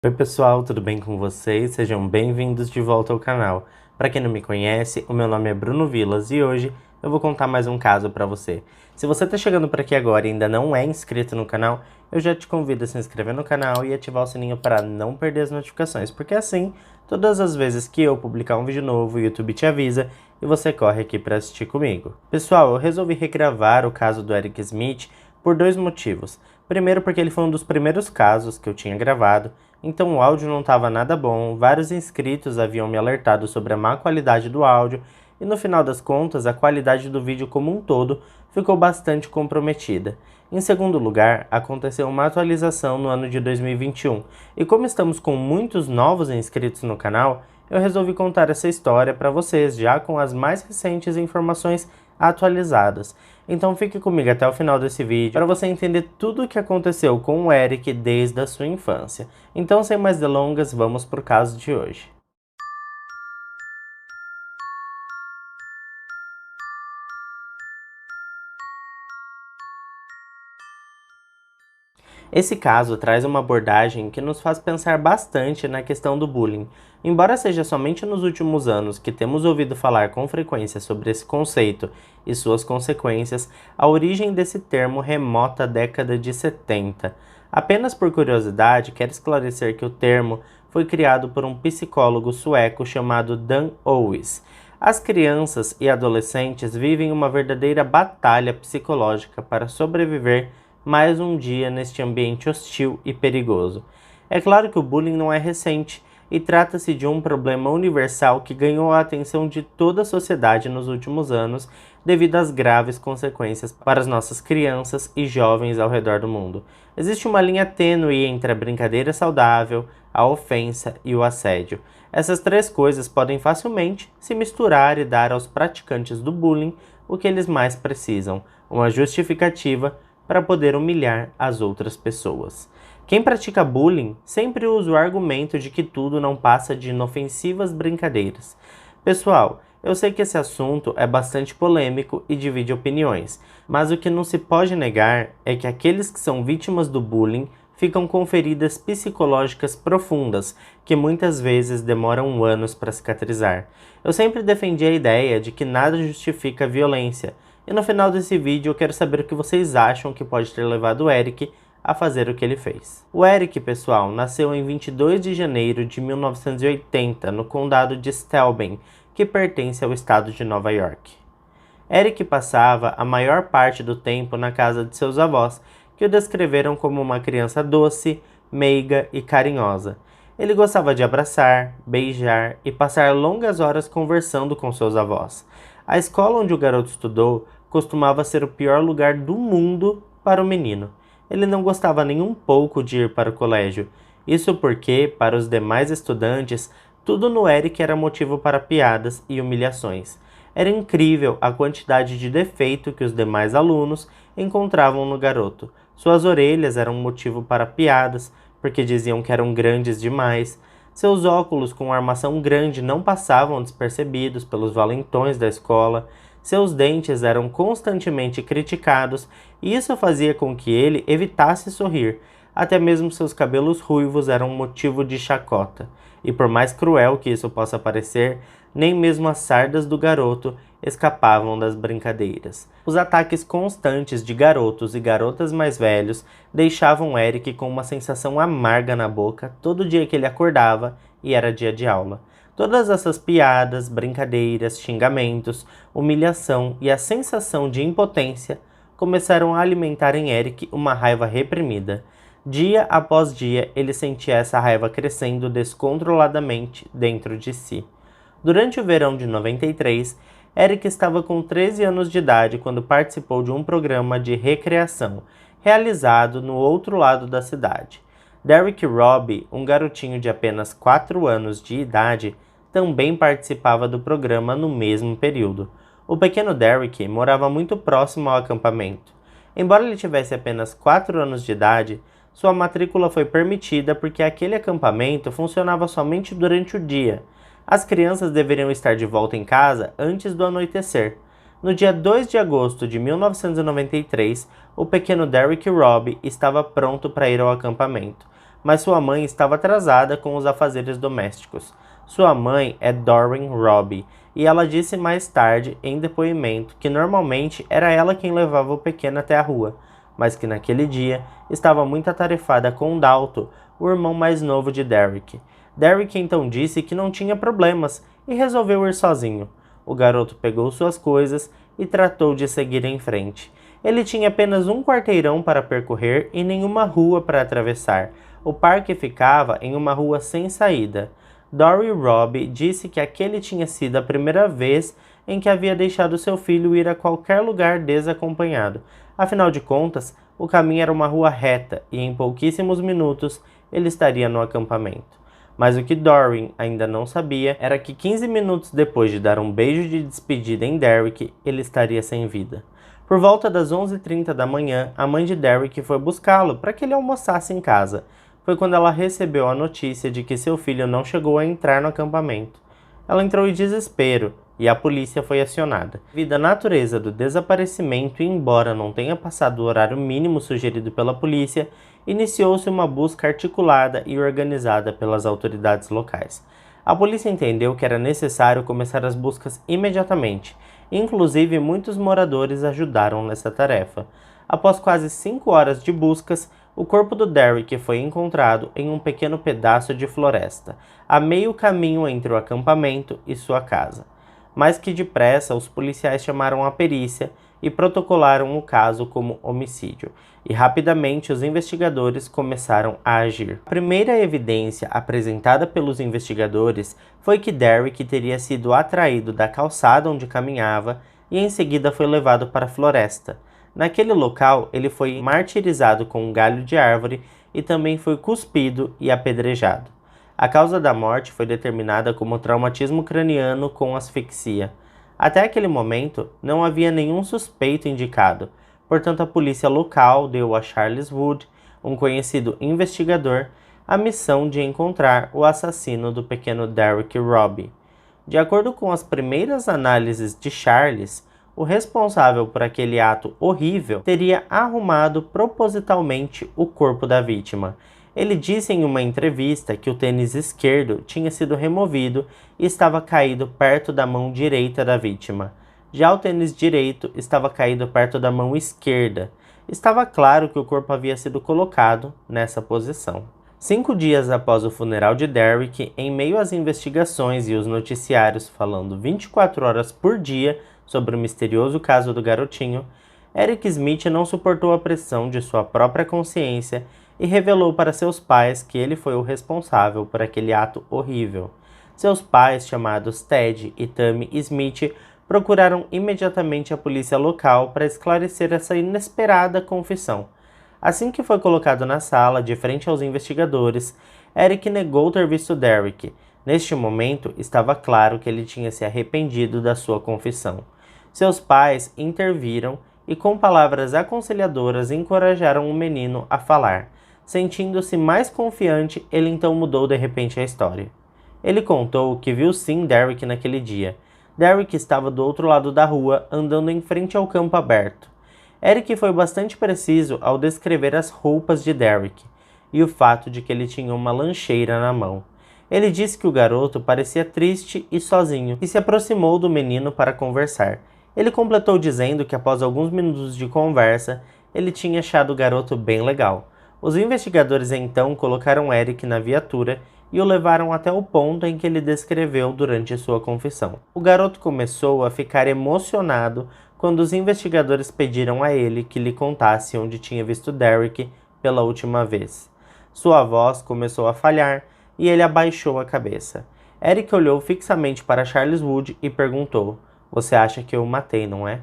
Oi pessoal, tudo bem com vocês? Sejam bem-vindos de volta ao canal. Para quem não me conhece, o meu nome é Bruno Vilas e hoje eu vou contar mais um caso para você. Se você está chegando por aqui agora e ainda não é inscrito no canal, eu já te convido a se inscrever no canal e ativar o sininho para não perder as notificações, porque assim, todas as vezes que eu publicar um vídeo novo, o YouTube te avisa e você corre aqui para assistir comigo. Pessoal, eu resolvi regravar o caso do Eric Smith por dois motivos. Primeiro, porque ele foi um dos primeiros casos que eu tinha gravado, então o áudio não estava nada bom, vários inscritos haviam me alertado sobre a má qualidade do áudio e no final das contas a qualidade do vídeo como um todo ficou bastante comprometida. Em segundo lugar, aconteceu uma atualização no ano de 2021 e como estamos com muitos novos inscritos no canal, eu resolvi contar essa história para vocês já com as mais recentes informações atualizadas. Então fique comigo até o final desse vídeo para você entender tudo o que aconteceu com o Eric desde a sua infância. Então sem mais delongas, vamos para o caso de hoje. Esse caso traz uma abordagem que nos faz pensar bastante na questão do bullying. Embora seja somente nos últimos anos que temos ouvido falar com frequência sobre esse conceito e suas consequências, a origem desse termo remota à década de 70. Apenas por curiosidade, quero esclarecer que o termo foi criado por um psicólogo sueco chamado Dan Owis. As crianças e adolescentes vivem uma verdadeira batalha psicológica para sobreviver mais um dia neste ambiente hostil e perigoso. É claro que o bullying não é recente e trata-se de um problema universal que ganhou a atenção de toda a sociedade nos últimos anos devido às graves consequências para as nossas crianças e jovens ao redor do mundo. Existe uma linha tênue entre a brincadeira saudável, a ofensa e o assédio. Essas três coisas podem facilmente se misturar e dar aos praticantes do bullying o que eles mais precisam: uma justificativa para poder humilhar as outras pessoas. Quem pratica bullying sempre usa o argumento de que tudo não passa de inofensivas brincadeiras. Pessoal, eu sei que esse assunto é bastante polêmico e divide opiniões, mas o que não se pode negar é que aqueles que são vítimas do bullying ficam com feridas psicológicas profundas, que muitas vezes demoram anos para cicatrizar. Eu sempre defendi a ideia de que nada justifica a violência, e no final desse vídeo eu quero saber o que vocês acham que pode ter levado o Eric a fazer o que ele fez. O Eric, pessoal, nasceu em 22 de janeiro de 1980 no condado de Steuben, que pertence ao estado de Nova York. Eric passava a maior parte do tempo na casa de seus avós, que o descreveram como uma criança doce, meiga e carinhosa. Ele gostava de abraçar, beijar e passar longas horas conversando com seus avós. A escola onde o garoto estudou costumava ser o pior lugar do mundo para o menino. Ele não gostava nem um pouco de ir para o colégio. Isso porque, para os demais estudantes, tudo no Eric era motivo para piadas e humilhações. Era incrível a quantidade de defeito que os demais alunos encontravam no garoto. Suas orelhas eram motivo para piadas, porque diziam que eram grandes demais. Seus óculos com armação grande não passavam despercebidos pelos valentões da escola. Seus dentes eram constantemente criticados e isso fazia com que ele evitasse sorrir. Até mesmo seus cabelos ruivos eram motivo de chacota. E por mais cruel que isso possa parecer, nem mesmo as sardas do garoto escapavam das brincadeiras. Os ataques constantes de garotos e garotas mais velhos deixavam Eric com uma sensação amarga na boca todo dia que ele acordava e era dia de aula. Todas essas piadas, brincadeiras, xingamentos, humilhação e a sensação de impotência começaram a alimentar em Eric uma raiva reprimida. Dia após dia, ele sentia essa raiva crescendo descontroladamente dentro de si. Durante o verão de 93, Eric estava com 13 anos de idade quando participou de um programa de recreação, realizado no outro lado da cidade. Derrick Robb, um garotinho de apenas 4 anos de idade, também participava do programa no mesmo período. O pequeno Derrick morava muito próximo ao acampamento. Embora ele tivesse apenas 4 anos de idade, sua matrícula foi permitida porque aquele acampamento funcionava somente durante o dia. As crianças deveriam estar de volta em casa antes do anoitecer. No dia 2 de agosto de 1993, o pequeno Derrick Robb estava pronto para ir ao acampamento. mas sua mãe estava atrasada com os afazeres domésticos. Sua mãe é Doreen Robbie, e ela disse mais tarde, em depoimento, que normalmente era ela quem levava o pequeno até a rua, mas que naquele dia estava muito atarefada com Dalton, o irmão mais novo de Derek. Derek então disse que não tinha problemas e resolveu ir sozinho. O garoto pegou suas coisas e tratou de seguir em frente. Ele tinha apenas um quarteirão para percorrer e nenhuma rua para atravessar. O parque ficava em uma rua sem saída. Doreen Robbie disse que aquele tinha sido a primeira vez em que havia deixado seu filho ir a qualquer lugar desacompanhado. Afinal de contas, o caminho era uma rua reta e em pouquíssimos minutos ele estaria no acampamento. Mas o que Doreen ainda não sabia era que 15 minutos depois de dar um beijo de despedida em Derek, ele estaria sem vida. Por volta das 11h30 da manhã, a mãe de Derek foi buscá-lo para que ele almoçasse em casa. Foi quando ela recebeu a notícia de que seu filho não chegou a entrar no acampamento. Ela entrou em desespero e a polícia foi acionada. Devido à natureza do desaparecimento e embora não tenha passado o horário mínimo sugerido pela polícia, iniciou-se uma busca articulada e organizada pelas autoridades locais. A polícia entendeu que era necessário começar as buscas imediatamente. Inclusive, muitos moradores ajudaram nessa tarefa. Após quase 5 horas de buscas, o corpo do Derek foi encontrado em um pequeno pedaço de floresta, a meio caminho entre o acampamento e sua casa. Mais que depressa, os policiais chamaram a perícia e protocolaram o caso como homicídio, e rapidamente os investigadores começaram a agir. A primeira evidência apresentada pelos investigadores foi que Derek teria sido atraído da calçada onde caminhava e em seguida foi levado para a floresta. Naquele local, ele foi martirizado com um galho de árvore e também foi cuspido e apedrejado. A causa da morte foi determinada como traumatismo craniano com asfixia. Até aquele momento, não havia nenhum suspeito indicado, portanto a polícia local deu a Charles Wood, um conhecido investigador, a missão de encontrar o assassino do pequeno Derek Robbie. De acordo com as primeiras análises de Charles, o responsável por aquele ato horrível teria arrumado propositalmente o corpo da vítima. Ele disse em uma entrevista que o tênis esquerdo tinha sido removido e estava caído perto da mão direita da vítima. Já o tênis direito estava caído perto da mão esquerda. Estava claro que o corpo havia sido colocado nessa posição. 5 dias após o funeral de Derek, em meio às investigações e os noticiários falando 24 horas por dia sobre o misterioso caso do garotinho, Eric Smith não suportou a pressão de sua própria consciência e revelou para seus pais que ele foi o responsável por aquele ato horrível. Seus pais, chamados Ted e Tammy Smith, procuraram imediatamente a polícia local para esclarecer essa inesperada confissão. Assim que foi colocado na sala, de frente aos investigadores, Eric negou ter visto Derek. Neste momento, estava claro que ele tinha se arrependido da sua confissão. Seus pais interviram e, com palavras aconselhadoras, encorajaram o menino a falar. Sentindo-se mais confiante, ele então mudou de repente a história. Ele contou que viu sim Derek naquele dia. Derek estava do outro lado da rua, andando em frente ao campo aberto. Eric foi bastante preciso ao descrever as roupas de Derek e o fato de que ele tinha uma lancheira na mão. Ele disse que o garoto parecia triste e sozinho e se aproximou do menino para conversar. Ele completou dizendo que após alguns minutos de conversa, ele tinha achado o garoto bem legal. Os investigadores então colocaram Eric na viatura e o levaram até o ponto em que ele descreveu durante sua confissão. O garoto começou a ficar emocionado quando os investigadores pediram a ele que lhe contasse onde tinha visto Derek pela última vez. Sua voz começou a falhar e ele abaixou a cabeça. Eric olhou fixamente para Charles Wood e perguntou: "Você acha que eu o matei, não é?"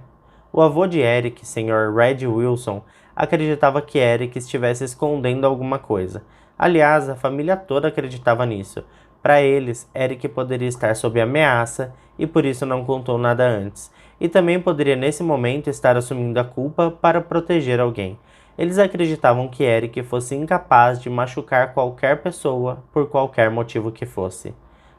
O avô de Eric, Sr. Red Wilson, acreditava que Eric estivesse escondendo alguma coisa. Aliás, a família toda acreditava nisso. Para eles, Eric poderia estar sob ameaça e por isso não contou nada antes. E também poderia nesse momento estar assumindo a culpa para proteger alguém. Eles acreditavam que Eric fosse incapaz de machucar qualquer pessoa por qualquer motivo que fosse.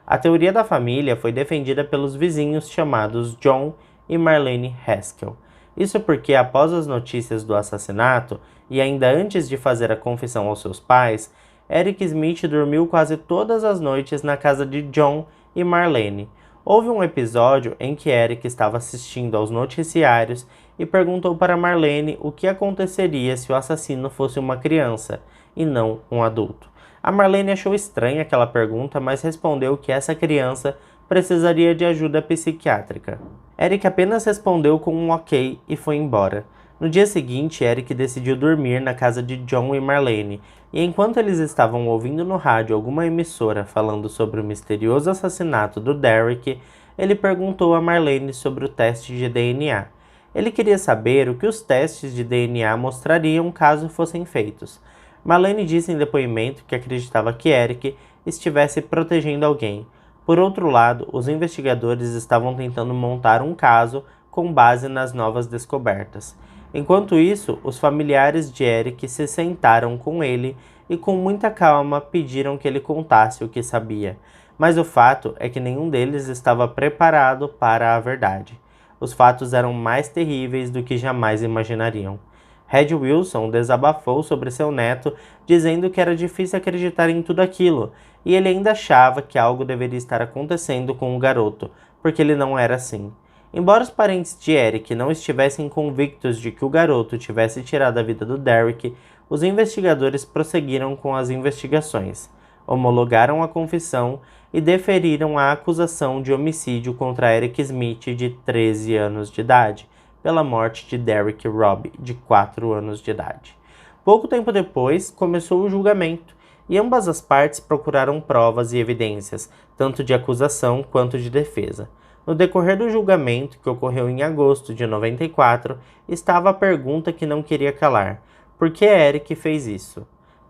A teoria da família foi defendida pelos vizinhos chamados John e Marlene Haskell. Isso porque, após as notícias do assassinato, e ainda antes de fazer a confissão aos seus pais, Eric Smith dormiu quase todas as noites na casa de John e Marlene. Houve um episódio em que Eric estava assistindo aos noticiários e perguntou para Marlene o que aconteceria se o assassino fosse uma criança e não um adulto. A Marlene achou estranha aquela pergunta, mas respondeu que essa criança precisaria de ajuda psiquiátrica. Eric apenas respondeu com um ok e foi embora. No dia seguinte, Eric decidiu dormir na casa de John e Marlene, e enquanto eles estavam ouvindo no rádio alguma emissora falando sobre o misterioso assassinato do Derek, ele perguntou a Marlene sobre o teste de DNA. Ele queria saber o que os testes de DNA mostrariam caso fossem feitos. Marlene disse em depoimento que acreditava que Eric estivesse protegendo alguém. Por outro lado, os investigadores estavam tentando montar um caso com base nas novas descobertas. Enquanto isso, os familiares de Eric se sentaram com ele e com muita calma pediram que ele contasse o que sabia. Mas o fato é que nenhum deles estava preparado para a verdade. Os fatos eram mais terríveis do que jamais imaginariam. Red Wilson desabafou sobre seu neto, dizendo que era difícil acreditar em tudo aquilo, e ele ainda achava que algo deveria estar acontecendo com o garoto, porque ele não era assim. Embora os parentes de Eric não estivessem convictos de que o garoto tivesse tirado a vida do Derek, os investigadores prosseguiram com as investigações, homologaram a confissão e deferiram a acusação de homicídio contra Eric Smith, de 13 anos de idade, pela morte de Derek Robb, de 4 anos de idade. Pouco tempo depois, começou o julgamento, e ambas as partes procuraram provas e evidências, tanto de acusação quanto de defesa. No decorrer do julgamento, que ocorreu em agosto de 94, estava a pergunta que não queria calar: por que Eric fez isso?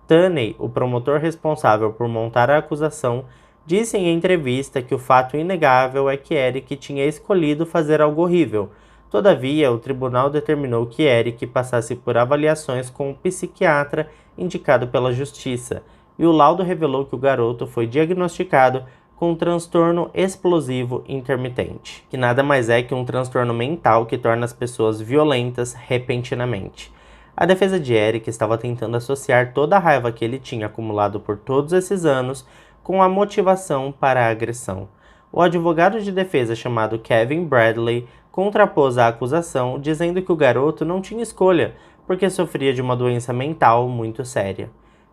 Tunney, o promotor responsável por montar a acusação, disse em entrevista que o fato inegável é que Eric tinha escolhido fazer algo horrível. Todavia, o tribunal determinou que Eric passasse por avaliações com um psiquiatra indicado pela justiça, e o laudo revelou que o garoto foi diagnosticado com um transtorno explosivo intermitente, que nada mais é que um transtorno mental que torna as pessoas violentas repentinamente. A defesa de Eric estava tentando associar toda a raiva que ele tinha acumulado por todos esses anos com a motivação para a agressão. O advogado de defesa, chamado Kevin Bradley, contrapôs a acusação, dizendo que o garoto não tinha escolha, porque sofria de uma doença mental muito séria.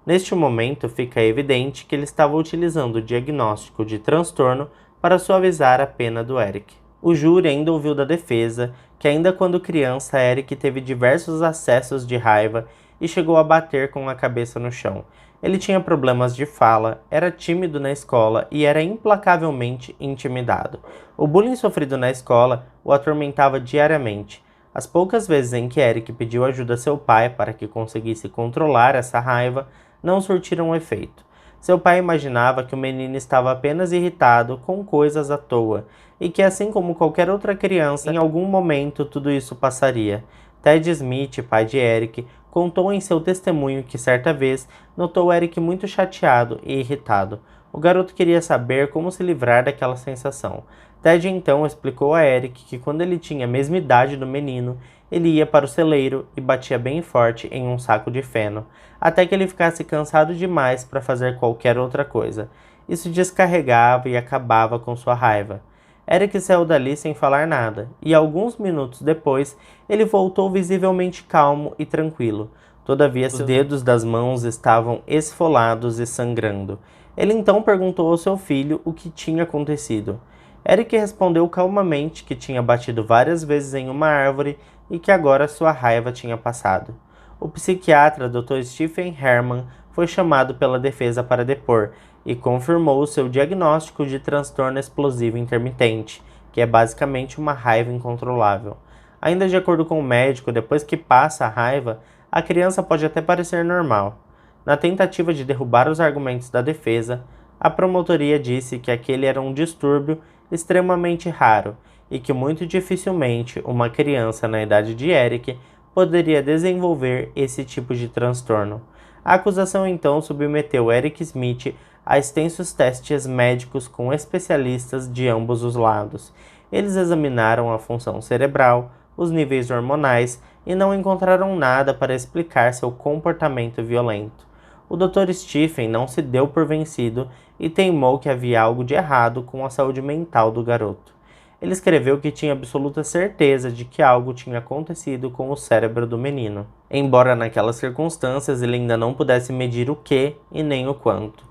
Neste momento, fica evidente que ele estava utilizando o diagnóstico de transtorno para suavizar a pena do Eric. O júri ainda ouviu da defesa que ainda quando criança, Eric teve diversos acessos de raiva e chegou a bater com a cabeça no chão. Ele tinha problemas de fala, era tímido na escola e era implacavelmente intimidado. O bullying sofrido na escola o atormentava diariamente. As poucas vezes em que Eric pediu ajuda a seu pai para que conseguisse controlar essa raiva, não surtiram efeito. Seu pai imaginava que o menino estava apenas irritado com coisas à toa, e que assim como qualquer outra criança, em algum momento tudo isso passaria. Ted Smith, pai de Eric, contou em seu testemunho que certa vez notou Eric muito chateado e irritado. O garoto queria saber como se livrar daquela sensação. Ted então explicou a Eric que quando ele tinha a mesma idade do menino, ele ia para o celeiro e batia bem forte em um saco de feno, até que ele ficasse cansado demais para fazer qualquer outra coisa. Isso descarregava e acabava com sua raiva. Eric saiu dali sem falar nada, e alguns minutos depois, ele voltou visivelmente calmo e tranquilo. Todavia, seus dedos das mãos estavam esfolados e sangrando. Ele então perguntou ao seu filho o que tinha acontecido. Eric respondeu calmamente que tinha batido várias vezes em uma árvore e que agora sua raiva tinha passado. O psiquiatra Dr. Stephen Herman foi chamado pela defesa para depor e confirmou seu diagnóstico de transtorno explosivo intermitente, que é basicamente uma raiva incontrolável. Ainda de acordo com o médico, depois que passa a raiva, a criança pode até parecer normal. Na tentativa de derrubar os argumentos da defesa, a promotoria disse que aquele era um distúrbio extremamente raro e que muito dificilmente uma criança na idade de Eric poderia desenvolver esse tipo de transtorno. A acusação então submeteu Eric Smith a extensos testes médicos com especialistas de ambos os lados. Eles examinaram a função cerebral, os níveis hormonais e não encontraram nada para explicar seu comportamento violento. O Dr. Stephen não se deu por vencido e teimou que havia algo de errado com a saúde mental do garoto. Ele escreveu que tinha absoluta certeza de que algo tinha acontecido com o cérebro do menino, embora naquelas circunstâncias ele ainda não pudesse medir o que e nem o quanto.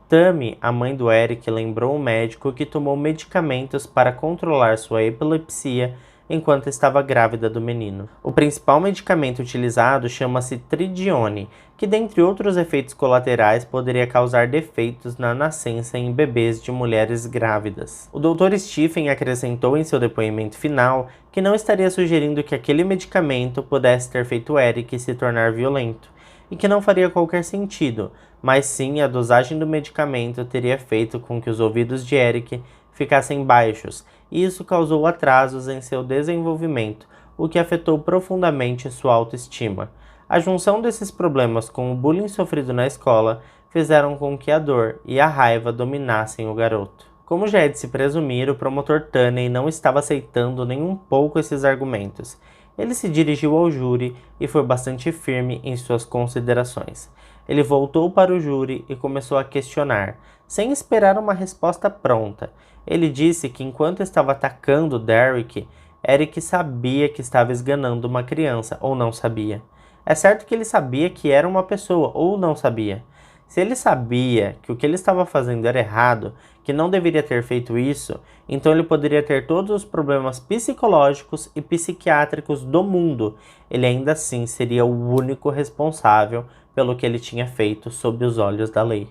Tammy, a mãe do Eric, lembrou o médico que tomou medicamentos para controlar sua epilepsia enquanto estava grávida do menino. O principal medicamento utilizado chama-se Tridione, que dentre outros efeitos colaterais poderia causar defeitos na nascença em bebês de mulheres grávidas. O Dr. Stephen acrescentou em seu depoimento final que não estaria sugerindo que aquele medicamento pudesse ter feito Eric se tornar violento, e que não faria qualquer sentido, mas sim a dosagem do medicamento teria feito com que os ouvidos de Eric ficassem baixos, e isso causou atrasos em seu desenvolvimento, o que afetou profundamente sua autoestima. A junção desses problemas com o bullying sofrido na escola fizeram com que a dor e a raiva dominassem o garoto. Como já é de se presumir, o promotor Tunney não estava aceitando nem um pouco esses argumentos. Ele se dirigiu ao júri e foi bastante firme em suas considerações. Ele voltou para o júri e começou a questionar, sem esperar uma resposta pronta. Ele disse que enquanto estava atacando Derek, Eric sabia que estava esganando uma criança, ou não sabia. É certo que ele sabia que era uma pessoa, ou não sabia. Se ele sabia que o que ele estava fazendo era errado, que não deveria ter feito isso, então ele poderia ter todos os problemas psicológicos e psiquiátricos do mundo. Ele ainda assim seria o único responsável pelo que ele tinha feito sob os olhos da lei.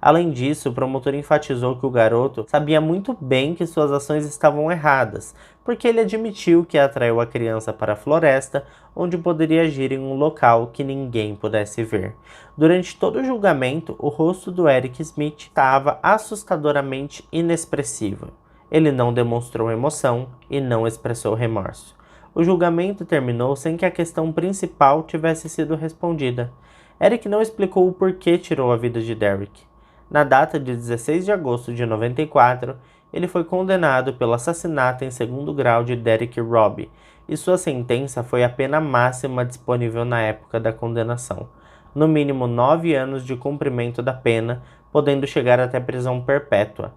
Além disso, o promotor enfatizou que o garoto sabia muito bem que suas ações estavam erradas, porque ele admitiu que atraiu a criança para a floresta, onde poderia agir em um local que ninguém pudesse ver. Durante todo o julgamento, o rosto do Eric Smith estava assustadoramente inexpressivo. Ele não demonstrou emoção e não expressou remorso. O julgamento terminou sem que a questão principal tivesse sido respondida. Eric não explicou o porquê tirou a vida de Derek. Na data de 16 de agosto de 94, ele foi condenado pelo assassinato em segundo grau de Derek Robb, e sua sentença foi a pena máxima disponível na época da condenação, no mínimo 9 anos de cumprimento da pena, podendo chegar até prisão perpétua.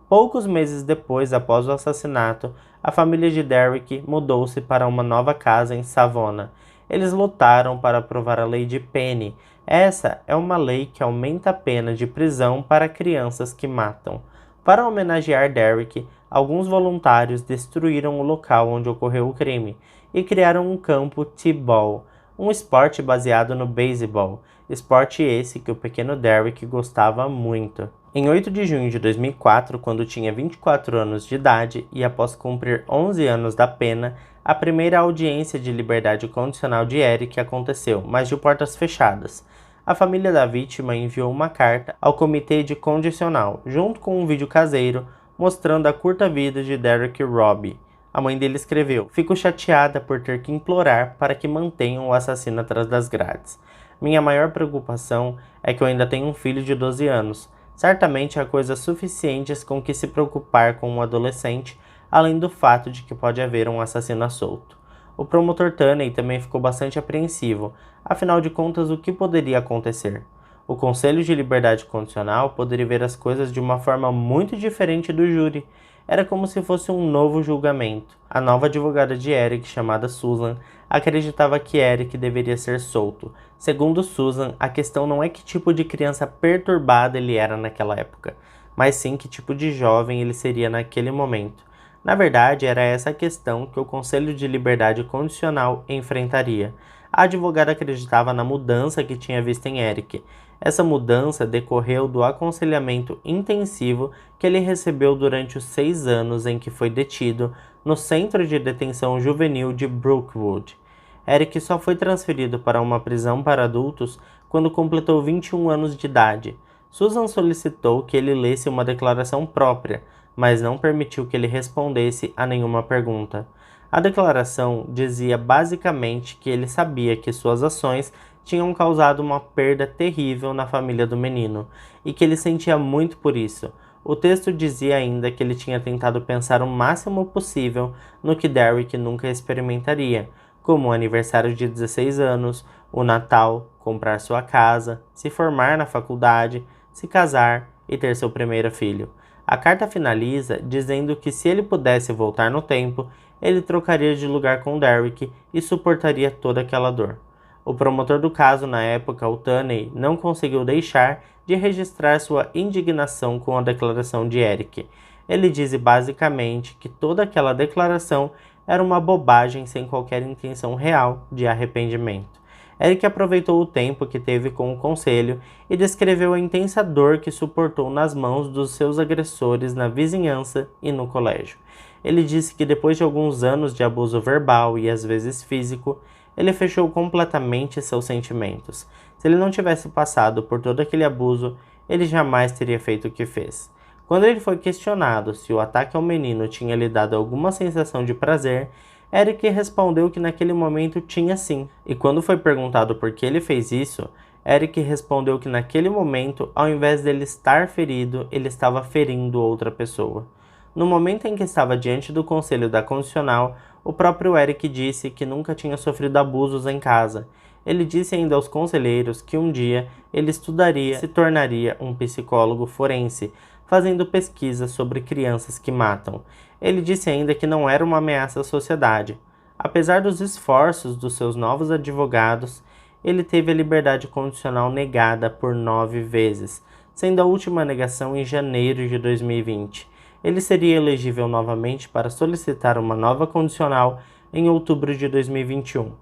Poucos meses depois, após o assassinato, a família de Derek mudou-se para uma nova casa em Savona. Eles lutaram para aprovar a lei de Penny. Essa é uma lei que aumenta a pena de prisão para crianças que matam. Para homenagear Derek, alguns voluntários destruíram o local onde ocorreu o crime e criaram um campo T-ball, um esporte baseado no beisebol, esporte esse que o pequeno Derek gostava muito. Em 8 de junho de 2004, quando tinha 24 anos de idade e após cumprir 11 anos da pena, a primeira audiência de liberdade condicional de Eric aconteceu, mas de portas fechadas. A família da vítima enviou uma carta ao comitê de condicional, junto com um vídeo caseiro mostrando a curta vida de Derek Robb. A mãe dele escreveu: "Fico chateada por ter que implorar para que mantenham o assassino atrás das grades. Minha maior preocupação é que eu ainda tenho um filho de 12 anos. Certamente há coisas suficientes com que se preocupar com um adolescente, além do fato de que pode haver um assassino à solto." O promotor Tunney também ficou bastante apreensivo, afinal de contas, o que poderia acontecer? O Conselho de Liberdade Condicional poderia ver as coisas de uma forma muito diferente do júri. Era como se fosse um novo julgamento. A nova advogada de Eric, chamada Susan, acreditava que Eric deveria ser solto. Segundo Susan, a questão não é que tipo de criança perturbada ele era naquela época, mas sim que tipo de jovem ele seria naquele momento. Na verdade, era essa a questão que o Conselho de Liberdade Condicional enfrentaria. A advogada acreditava na mudança que tinha visto em Eric. Essa mudança decorreu do aconselhamento intensivo que ele recebeu durante os 6 anos em que foi detido no Centro de Detenção Juvenil de Brookwood. Eric só foi transferido para uma prisão para adultos quando completou 21 anos de idade. Susan solicitou que ele lesse uma declaração própria, mas não permitiu que ele respondesse a nenhuma pergunta. A declaração dizia basicamente que ele sabia que suas ações tinham causado uma perda terrível na família do menino, e que ele sentia muito por isso. O texto dizia ainda que ele tinha tentado pensar o máximo possível no que Derek nunca experimentaria, como o aniversário de 16 anos, o Natal, comprar sua casa, se formar na faculdade, se casar e ter seu primeiro filho. A carta finaliza dizendo que se ele pudesse voltar no tempo, ele trocaria de lugar com Derek e suportaria toda aquela dor. O promotor do caso na época, o Tunney, não conseguiu deixar de registrar sua indignação com a declaração de Eric. Ele diz basicamente que toda aquela declaração era uma bobagem sem qualquer intenção real de arrependimento. Eric aproveitou o tempo que teve com o conselho e descreveu a intensa dor que suportou nas mãos dos seus agressores na vizinhança e no colégio. Ele disse que depois de alguns anos de abuso verbal e às vezes físico, ele fechou completamente seus sentimentos. Se ele não tivesse passado por todo aquele abuso, ele jamais teria feito o que fez. Quando ele foi questionado se o ataque ao menino tinha lhe dado alguma sensação de prazer, Eric respondeu que naquele momento tinha sim. E quando foi perguntado por que ele fez isso, Eric respondeu que naquele momento, ao invés dele estar ferido, ele estava ferindo outra pessoa. No momento em que estava diante do conselho da condicional, o próprio Eric disse que nunca tinha sofrido abusos em casa. Ele disse ainda aos conselheiros que um dia ele estudaria e se tornaria um psicólogo forense, fazendo pesquisas sobre crianças que matam. Ele disse ainda que não era uma ameaça à sociedade. Apesar dos esforços dos seus novos advogados, ele teve a liberdade condicional negada por 9 vezes, sendo a última negação em janeiro de 2020. Ele seria elegível novamente para solicitar uma nova condicional em outubro de 2021.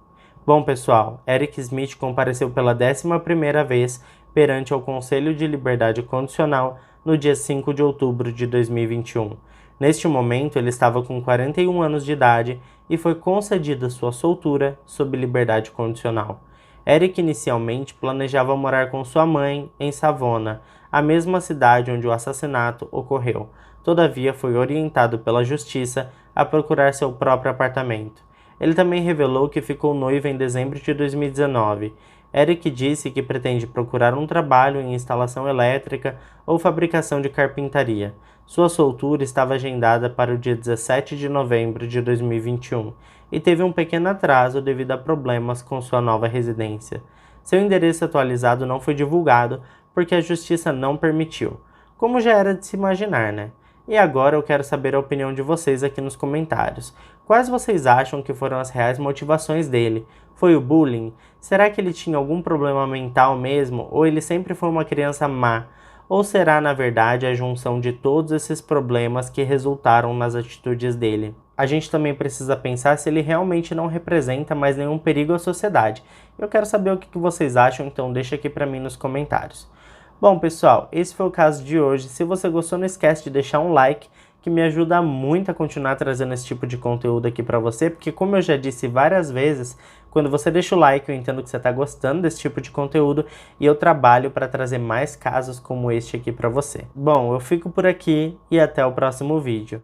Bom, pessoal, Eric Smith compareceu pela 11ª vez perante o Conselho de Liberdade Condicional no dia 5 de outubro de 2021. Neste momento, ele estava com 41 anos de idade e foi concedida sua soltura sob liberdade condicional. Eric inicialmente planejava morar com sua mãe em Savona, a mesma cidade onde o assassinato ocorreu. Todavia, foi orientado pela justiça a procurar seu próprio apartamento. Ele também revelou que ficou noivo em dezembro de 2019. Eric disse que pretende procurar um trabalho em instalação elétrica ou fabricação de carpintaria. Sua soltura estava agendada para o dia 17 de novembro de 2021 e teve um pequeno atraso devido a problemas com sua nova residência. Seu endereço atualizado não foi divulgado porque a justiça não permitiu, como já era de se imaginar, né? E agora eu quero saber a opinião de vocês aqui nos comentários. Quais vocês acham que foram as reais motivações dele? Foi o bullying? Será que ele tinha algum problema mental mesmo? Ou ele sempre foi uma criança má? Ou será, na verdade, a junção de todos esses problemas que resultaram nas atitudes dele? A gente também precisa pensar se ele realmente não representa mais nenhum perigo à sociedade. Eu quero saber o que vocês acham, então deixa aqui pra mim nos comentários. Bom, pessoal, esse foi o caso de hoje. Se você gostou, não esquece de deixar um like, que me ajuda muito a continuar trazendo esse tipo de conteúdo aqui pra você, porque como eu já disse várias vezes, quando você deixa o like, eu entendo que você tá gostando desse tipo de conteúdo e eu trabalho para trazer mais casos como este aqui pra você. Bom, eu fico por aqui e até o próximo vídeo.